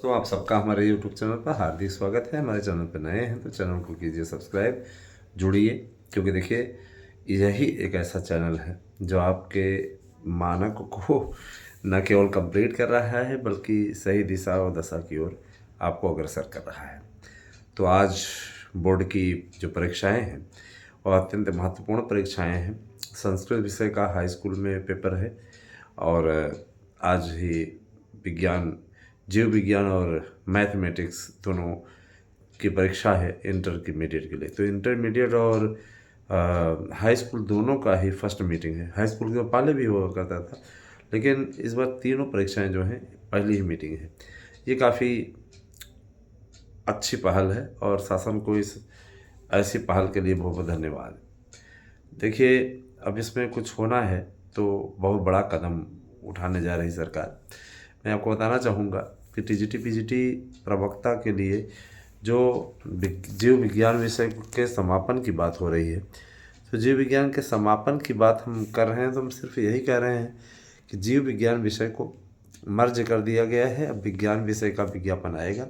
तो आप सबका हमारे YouTube चैनल पर हार्दिक स्वागत है। हमारे चैनल पर नए हैं तो चैनल को कीजिए सब्सक्राइब, जुड़िए, क्योंकि देखिए यही एक ऐसा चैनल है जो आपके मानक को न केवल कंप्लीट कर रहा है बल्कि सही दिशा और दशा की ओर आपको अग्रसर कर रहा है। तो आज बोर्ड की जो परीक्षाएं हैं और अत्यंत महत्वपूर्ण परीक्षाएं हैं। संस्कृत विषय का हाई स्कूल में पेपर है और आज ही विज्ञान, जीव विज्ञान और मैथमेटिक्स दोनों की परीक्षा है इंटरमीडिएट के लिए। तो इंटरमीडिएट और हाई स्कूल दोनों का ही फर्स्ट मीटिंग है। हाई स्कूल के पहले भी हुआ करता था, लेकिन इस बार तीनों परीक्षाएं जो हैं पहली ही मीटिंग है। ये काफ़ी अच्छी पहल है और शासन को इस ऐसी पहल के लिए बहुत बहुत धन्यवाद। देखिए, अब इसमें कुछ होना है तो बहुत बड़ा कदम उठाने जा रही सरकार। मैं आपको बताना चाहूँगा कि टीजीटी पीजीटी प्रवक्ता के लिए जो जीव विज्ञान विषय के समापन की बात हो रही है, तो जीव विज्ञान के समापन की बात हम कर रहे हैं तो हम सिर्फ यही कह रहे हैं कि जीव विज्ञान विषय को मर्ज कर दिया गया है। अब विज्ञान विषय का विज्ञापन आएगा।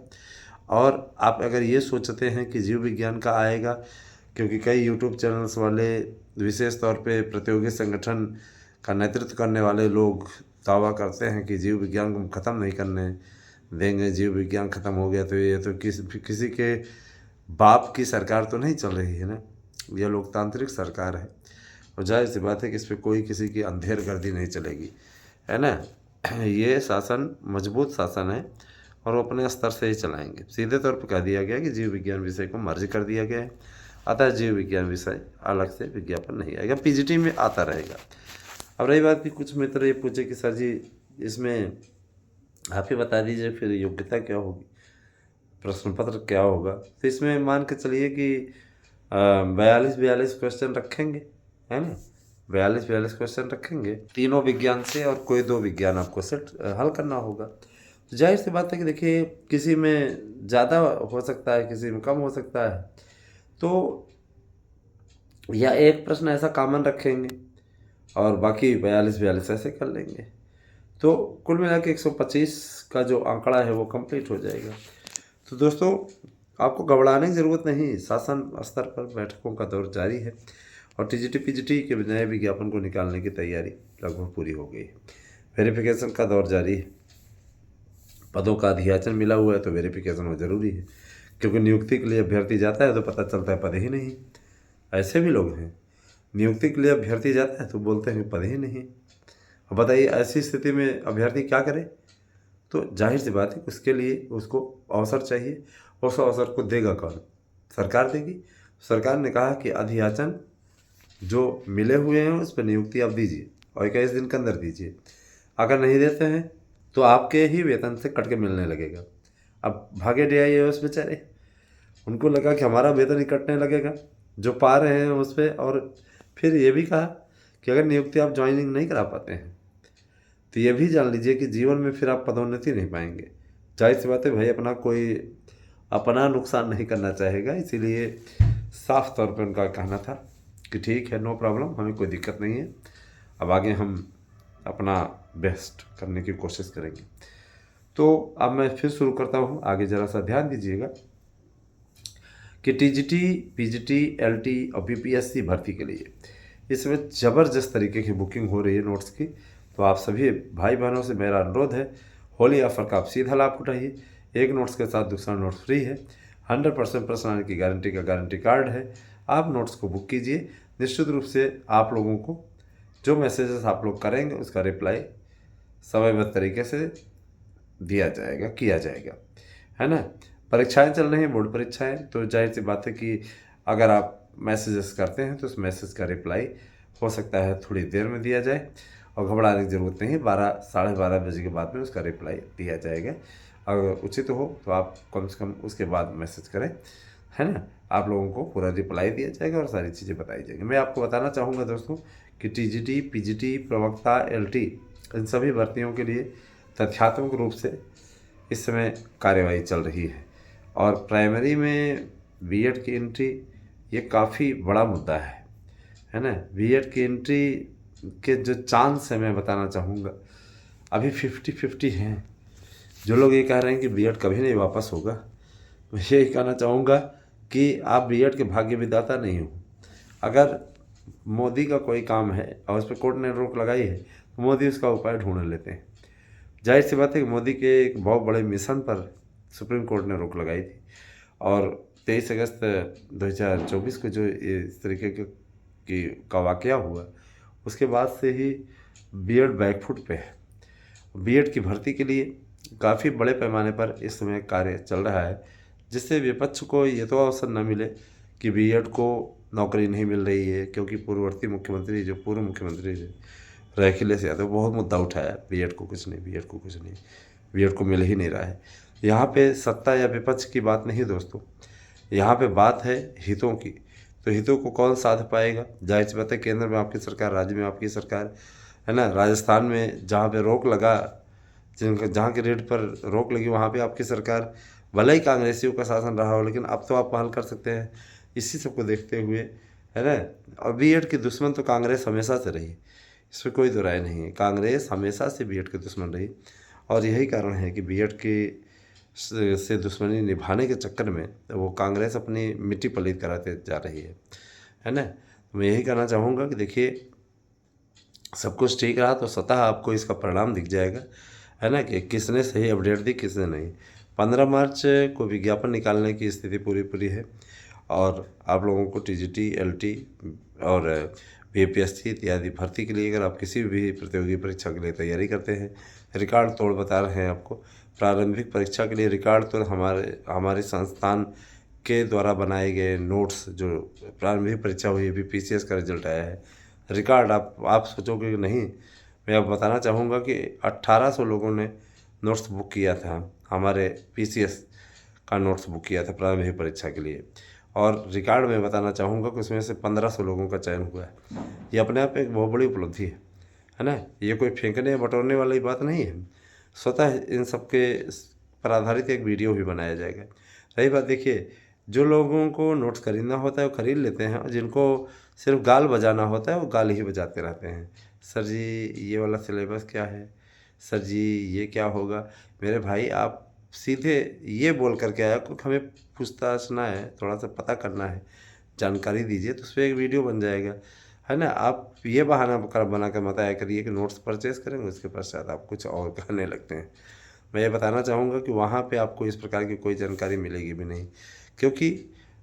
और आप अगर ये सोचते हैं कि जीव विज्ञान का आएगा, क्योंकि कई यूट्यूब चैनल्स वाले, विशेष तौर पे प्रतियोगी संगठन का नेतृत्व करने वाले लोग दावा करते हैं कि जीव विज्ञान को हम ख़त्म नहीं करने देंगे, जीव विज्ञान ख़त्म हो गया तो ये तो किसी के बाप की सरकार तो नहीं चल रही है ना, यह लोकतांत्रिक सरकार है और जाहिर सी बात है कि इस पर कोई किसी की अंधेर गर्दी नहीं चलेगी, है ना। ये शासन मजबूत शासन है और वो अपने स्तर से ही चलाएंगे। सीधे तौर पर कह दिया गया कि जीव विज्ञान विषय को मर्ज कर दिया गया है, अतः जीव विज्ञान विषय अलग से विज्ञापन नहीं आएगा, पीजीटी में आता रहेगा। अब रही बात कि कुछ मित्र ये पूछे कि सर जी इसमें आप ही बता दीजिए फिर योग्यता क्या होगी, प्रश्न पत्र क्या होगा। तो इसमें मान के चलिए कि 42 क्वेश्चन रखेंगे, है ना। 42 क्वेश्चन रखेंगे तीनों विज्ञान से और कोई दो विज्ञान आपको सेट हल करना होगा। तो जाहिर सी बात है कि देखिए किसी में ज़्यादा हो सकता है, किसी में कम हो सकता है, तो या एक प्रश्न ऐसा कॉमन रखेंगे और बाकी 42 ऐसे कर लेंगे। तो कुल मिला के 125 का जो आंकड़ा है वो कंप्लीट हो जाएगा। तो दोस्तों आपको घबराने की ज़रूरत नहीं, शासन स्तर पर बैठकों का दौर जारी है और टीजीटी पीजीटी के नए विज्ञापन को निकालने की तैयारी लगभग पूरी हो गई है। वेरिफिकेशन का दौर जारी है। पदों का अधियाचन मिला हुआ है तो वेरिफिकेशन हो ज़रूरी है, क्योंकि नियुक्ति के लिए अभ्यर्थी जाता है तो पता चलता है पद ही नहीं। ऐसे भी लोग हैं, नियुक्ति के लिए अभ्यर्थी जाता है तो बोलते हैं पद ही नहीं। अब बताइए ऐसी स्थिति में अभ्यर्थी क्या करे। तो जाहिर सी बात है उसके लिए उसको अवसर चाहिए। उस अवसर को देगा कौन? सरकार देगी। सरकार ने कहा कि अधियाचन जो मिले हुए हैं उस पर नियुक्ति आप दीजिए और 21 दिन के अंदर दीजिए। अगर नहीं देते हैं तो आपके ही वेतन से कट के मिलने लगेगा। अब भागे DIAS बेचारे, उनको लगा कि हमारा वेतन ही कटने लगेगा जो पा रहे हैं उस पर। और फिर ये भी कहा कि अगर नियुक्ति आप ज्वाइनिंग नहीं करा पाते हैं तो ये भी जान लीजिए कि जीवन में फिर आप पदोन्नति नहीं पाएंगे। जाहिर सी बात है भाई, अपना नुकसान नहीं करना चाहेगा, इसीलिए साफ तौर पर उनका कहना था कि ठीक है, नो प्रॉब्लम, हमें कोई दिक्कत नहीं है, अब आगे हम अपना बेस्ट करने की कोशिश करेंगे। तो अब मैं फिर शुरू करता हूँ, आगे ज़रा सा ध्यान दीजिएगा कि टीजीटी पीजीटी LT और BPSC भर्ती के लिए इसमें ज़बरदस्त तरीके की बुकिंग हो रही है नोट्स की। तो आप सभी भाई बहनों से मेरा अनुरोध है, होली ऑफर का आप सीधा लाभ उठाइए। एक नोट्स के साथ दूसरा नोट्स फ्री है। 100% प्रश्न आने की गारंटी का गारंटी कार्ड है। आप नोट्स को बुक कीजिए। निश्चित रूप से आप लोगों को जो मैसेजेस आप लोग करेंगे उसका रिप्लाई समयबद्ध तरीके से किया जाएगा, है ना। परीक्षाएं चल रही हैं, बोर्ड परीक्षाएं, तो जाहिर सी बात है कि अगर आप मैसेजेस करते हैं तो उस मैसेज का रिप्लाई हो सकता है थोड़ी देर में दिया जाए और घबराने की ज़रूरत नहीं है। 12 साढ़े 12 बजे के बाद में उसका रिप्लाई दिया जाएगा। अगर उचित हो तो आप कम से कम उसके बाद मैसेज करें, है ना। आप लोगों को पूरा रिप्लाई दिया जाएगा और सारी चीज़ें बताई जाएगी। मैं आपको बताना चाहूँगा दोस्तों कि टीजीटी पीजीटी प्रवक्ता LT इन सभी भर्तियों के लिए तथ्यात्मक रूप से इस समय कार्यवाही चल रही है और प्राइमरी में B.Ed की एंट्री ये काफ़ी बड़ा मुद्दा है ना। B.Ed की एंट्री के जो चांस है मैं बताना चाहूँगा अभी 50-50 हैं। जो लोग ये कह रहे हैं कि बीएड कभी नहीं वापस होगा, मैं यही कहना चाहूँगा कि आप बीएड के भाग्य विधाता नहीं हो। अगर मोदी का कोई काम है और उस पर कोर्ट ने रोक लगाई है तो मोदी उसका उपाय ढूंढ लेते हैं। जाहिर सी बात है कि मोदी के एक बहुत बड़े मिशन पर सुप्रीम कोर्ट ने रोक लगाई थी और 23 अगस्त 2024 को जो इस तरीके का वाकया हुआ, उसके बाद से ही बीएड बैकफुट पे है। बीएड की भर्ती के लिए काफ़ी बड़े पैमाने पर इस समय कार्य चल रहा है, जिससे विपक्ष को ये तो अवसर न मिले कि बीएड को नौकरी नहीं मिल रही है, क्योंकि पूर्व मुख्यमंत्री जो अखिलेश यादव बहुत मुद्दा उठाया, बीएड को कुछ नहीं, बीएड को मिल ही नहीं रहा है। यहाँ पे सत्ता या विपक्ष की बात नहीं दोस्तों, यहाँ पे बात है हितों की। तो हितों को कौन साध पाएगा? जाहिर सी बात है, केंद्र में आपकी सरकार, राज्य में आपकी सरकार है ना। राजस्थान में जहाँ पे रोक लगा, जहाँ के रेट पर रोक लगी, वहाँ पे आपकी सरकार, भले ही कांग्रेसियों का शासन रहा हो, लेकिन अब तो आप पहल कर सकते हैं। इसी सबको देखते हुए है ना, और बीएड की दुश्मन तो कांग्रेस हमेशा से रही, इसमें कोई दो राय नहीं है। कांग्रेस हमेशा से बीएड के दुश्मन रही और यही कारण है कि बीएड के से दुश्मनी निभाने के चक्कर में वो कांग्रेस अपनी मिट्टी पलीत कराते जा रही है ना। तो मैं यही कहना चाहूँगा कि देखिए, सब कुछ ठीक रहा तो स्वतः आपको इसका परिणाम दिख जाएगा, है ना, कि किसने सही अपडेट दी, किसने नहीं। 15 मार्च को विज्ञापन निकालने की स्थिति पूरी है और आप लोगों को टीजीटी, एलटी और बीपीएससी इत्यादि भर्ती के लिए अगर आप किसी भी प्रतियोगी परीक्षा के लिए तैयारी करते हैं, रिकॉर्ड तोड़ बता रहे हैं आपको। प्रारंभिक परीक्षा के लिए रिकॉर्ड तोड़ हमारे संस्थान के द्वारा बनाए गए नोट्स, जो प्रारंभिक परीक्षा हुई अभी पीसीएस का रिजल्ट आया है, रिकॉर्ड आप सोचोगे कि नहीं, मैं अब बताना चाहूँगा कि 1800 लोगों ने नोट्स बुक किया था, हमारे पीसीएस का नोट्स बुक किया था प्रारंभिक परीक्षा के लिए, और रिकॉर्ड में बताना चाहूँगा कि उसमें से 1500 लोगों का चयन हुआ है। ये अपने आप एक बहुत बड़ी उपलब्धि है ना। ये कोई फेंकने बटोरने वाली बात नहीं है। स्वतः इन सब के पर आधारित एक वीडियो भी बनाया जाएगा। रही बात, देखिए, जो लोगों को नोट्स खरीदना होता है वो खरीद लेते हैं, और जिनको सिर्फ गाल बजाना होता है वो गाल ही बजाते रहते हैं। सर जी ये वाला सिलेबस क्या है, सर जी ये क्या होगा। मेरे भाई, आप सीधे ये बोल करके आया कि हमें पूछताछना है, थोड़ा सा पता करना है, जानकारी दीजिए, तो उस पर एक वीडियो बन जाएगा, है ना। आप ये बहाना बना कर मत आया करिए कि नोट्स परचेस करेंगे, उसके पश्चात आप कुछ और कहने लगते हैं। मैं ये बताना चाहूँगा कि वहाँ पे आपको इस प्रकार की कोई जानकारी मिलेगी भी नहीं, क्योंकि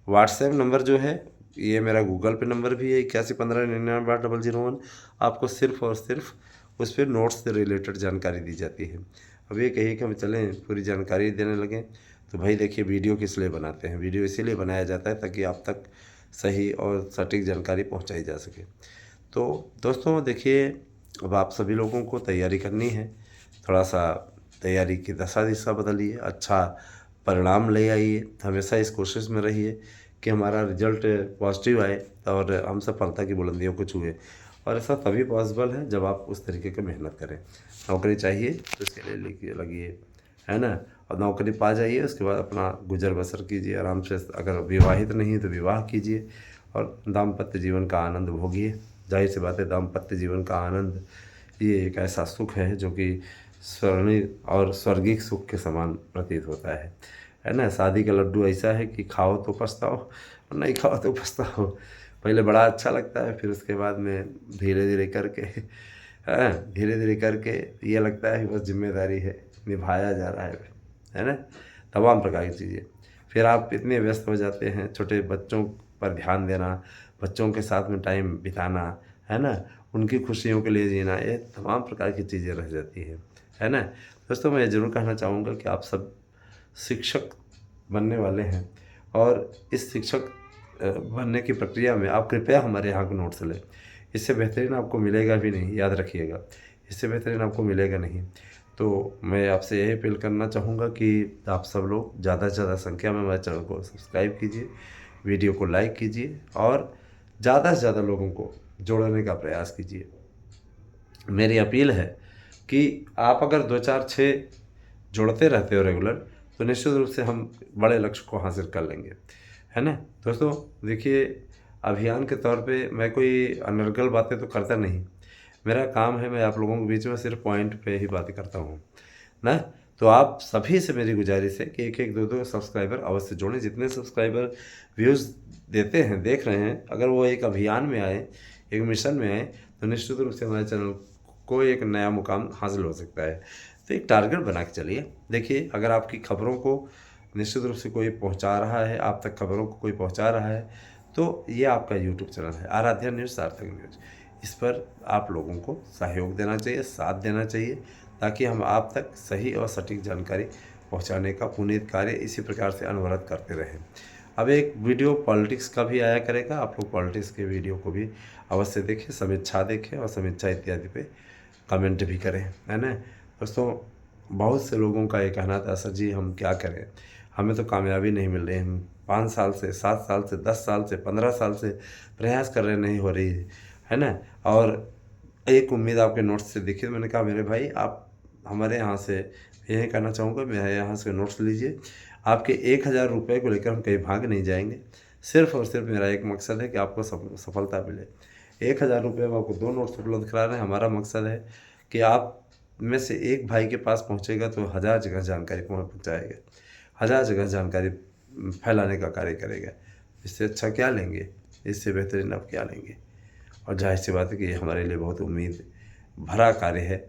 व्हाट्सएप नंबर जो है, ये मेरा गूगल पे नंबर भी है 8115998001, आपको सिर्फ़ और सिर्फ उस पर नोट्स से रिलेटेड जानकारी दी जाती है। अब ये कहिए कि हम चलें पूरी जानकारी देने लगें, तो भाई देखिए, वीडियो किस लिए बनाते हैं? वीडियो इसीलिए बनाया जाता है ताकि आप तक सही और सटीक जानकारी पहुंचाई जा सके। तो दोस्तों देखिए, अब आप सभी लोगों को तैयारी करनी है, थोड़ा सा तैयारी की दिशा बदलिए, अच्छा परिणाम ले आइए, हमेशा इस कोशिश में रहिए कि हमारा रिजल्ट पॉजिटिव आए और हम सफलता की बुलंदियों को छुए। और ऐसा तभी पॉसिबल है जब आप उस तरीके की मेहनत करें। नौकरी चाहिए तो इसके लिए लगिए, है ना, और नौकरी पा जाइए, उसके बाद अपना गुजर बसर कीजिए आराम से। अगर विवाहित नहीं है तो विवाह कीजिए और दाम्पत्य जीवन का आनंद भोगिए। जाहिर सी बात है, दाम्पत्य जीवन का आनंद ये एक ऐसा सुख है जो कि स्वर्णीय और स्वर्गिक सुख के समान प्रतीत होता है ना। शादी का लड्डू ऐसा है कि खाओ तो पछताओ और नहीं खाओ तो पछताओ। पहले बड़ा अच्छा लगता है, फिर उसके बाद में धीरे धीरे करके ये लगता है कि बस जिम्मेदारी है, निभाया जा रहा है ना, तमाम प्रकार की चीज़ें। फिर आप इतने व्यस्त हो जाते हैं, छोटे बच्चों पर ध्यान देना, बच्चों के साथ में टाइम बिताना, है ना, उनकी खुशियों के लिए जीना, ये तमाम प्रकार की चीज़ें रह जाती है ना। दोस्तों, मैं ज़रूर कहना चाहूँगा कि आप सब शिक्षक बनने वाले हैं और इस शिक्षक बनने की प्रक्रिया में आप कृपया हमारे यहाँ के नोट्स लें। इससे बेहतरीन आपको मिलेगा भी नहीं, याद रखिएगा, इससे बेहतरीन आपको मिलेगा नहीं। तो मैं आपसे यही अपील करना चाहूँगा कि आप सब लोग ज़्यादा से ज़्यादा संख्या में हमारे चैनल को सब्सक्राइब कीजिए, वीडियो को लाइक कीजिए और ज़्यादा से ज़्यादा लोगों को जोड़ने का प्रयास कीजिए। मेरी अपील है कि आप अगर 2 4 6 जोड़ते रहते हो रेगुलर, तो निश्चित रूप से हम बड़े लक्ष्य को हासिल कर लेंगे, है ना। दोस्तों देखिए, अभियान के तौर पे मैं कोई अनर्गल बातें तो करता नहीं, मेरा काम है मैं आप लोगों के बीच में सिर्फ पॉइंट पे ही बातें करता हूँ ना। तो आप सभी से मेरी गुजारिश है कि एक एक दो दो सब्सक्राइबर अवश्य जोड़ें। जितने सब्सक्राइबर व्यूज़ देते हैं, देख रहे हैं, अगर वो एक अभियान में आए, एक मिशन में आए, तो निश्चित रूप से हमारे चैनल को एक नया मुकाम हासिल हो सकता है। तो एक टारगेट बना के चलिए। देखिए, अगर आपकी खबरों को निश्चित रूप से कोई पहुंचा रहा है, आप तक खबरों को कोई पहुंचा रहा है, तो ये आपका यूट्यूब चैनल है आराध्या न्यूज़, सार्थक न्यूज़। इस पर आप लोगों को सहयोग देना चाहिए, साथ देना चाहिए, ताकि हम आप तक सही और सटीक जानकारी पहुंचाने का पुनीत कार्य इसी प्रकार से अनवरत करते रहें। अब एक वीडियो पॉलिटिक्स का भी आया करेगा, आप लोग पॉलिटिक्स के वीडियो को भी अवश्य देखें, समीक्षा देखें और समीक्षा इत्यादि पे कमेंट भी करें, है ना दोस्तों। बहुत से लोगों का ये कहना था, सर जी हम क्या करें, हमें तो कामयाबी नहीं मिल रही, हम 5 साल से, 7 साल से, 10 साल से, 15 साल से प्रयास कर रहे, नहीं हो रही है ना। और एक उम्मीद आपके नोट्स से दिखी। तो मैंने कहा मेरे भाई, आप हमारे यहाँ से, यही कहना चाहूँगा, मेरे यहाँ से नोट्स लीजिए। आपके 1000 रुपये को लेकर हम कहीं भाग नहीं जाएंगे। सिर्फ और सिर्फ मेरा एक मकसद है कि आपको सफलता मिले। 1000 रुपये में आपको 2 नोट्स उपलब्ध करा रहे हैं। हमारा मकसद है कि आप में से एक भाई के पास पहुँचेगा तो 1000 जगह जानकारी पहुँचाएगा, 1000 जगह जानकारी फैलाने का कार्य करेगा। इससे अच्छा क्या लेंगे, इससे बेहतरीन आप क्या लेंगे। और जाहिर सी बात है कि ये हमारे लिए बहुत उम्मीद भरा कार्य है,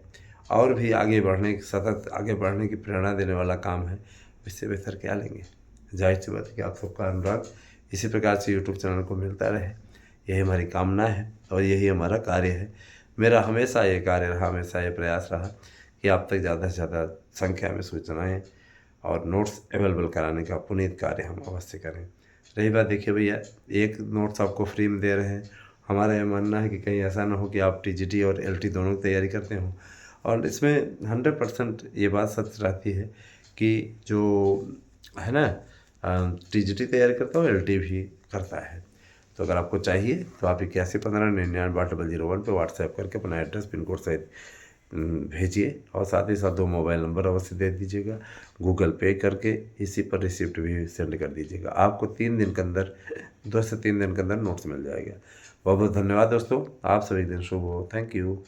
और भी आगे बढ़ने, सतत आगे बढ़ने की प्रेरणा देने वाला काम है। इससे बेहतर क्या लेंगे। जाहिर सी बात है कि आप सबका अनुराग इसी प्रकार से यूट्यूब चैनल को मिलता रहे, यही हमारी कामना है और यही हमारा कार्य है। मेरा हमेशा ये कार्य रहा, हमेशा ये प्रयास रहा कि आप तक ज़्यादा से ज़्यादा संख्या में सूचनाएँ और नोट्स अवेलेबल कराने का पुनीत कार्य हम अवश्य करें। रही बात, देखिए भैया, एक नोट्स आपको फ्री में दे रहे हैं। हमारा ये मानना है कि कहीं ऐसा ना हो कि आप टीजीटी और एलटी दोनों की तैयारी करते हो। और इसमें 100% ये बात सच रहती है कि जो है ना, टीजीटी तैयारी करता हो, एलटी भी करता है। तो अगर आपको चाहिए तो आप 8115998001 पर व्हाट्सएप करके अपना एड्रेस, पिन कोड सहित भेजिए, और साथ ही साथ 2 मोबाइल नंबर अवश्य दे दीजिएगा। गूगल पे करके इसी पर रिसिप्ट भी सेंड कर दीजिएगा। आपको 3 दिन के अंदर, 2 से 3 दिन के अंदर नोट्स मिल जाएगा। बहुत बहुत धन्यवाद दोस्तों, आप सभी दिन शुभ हो। Thank you.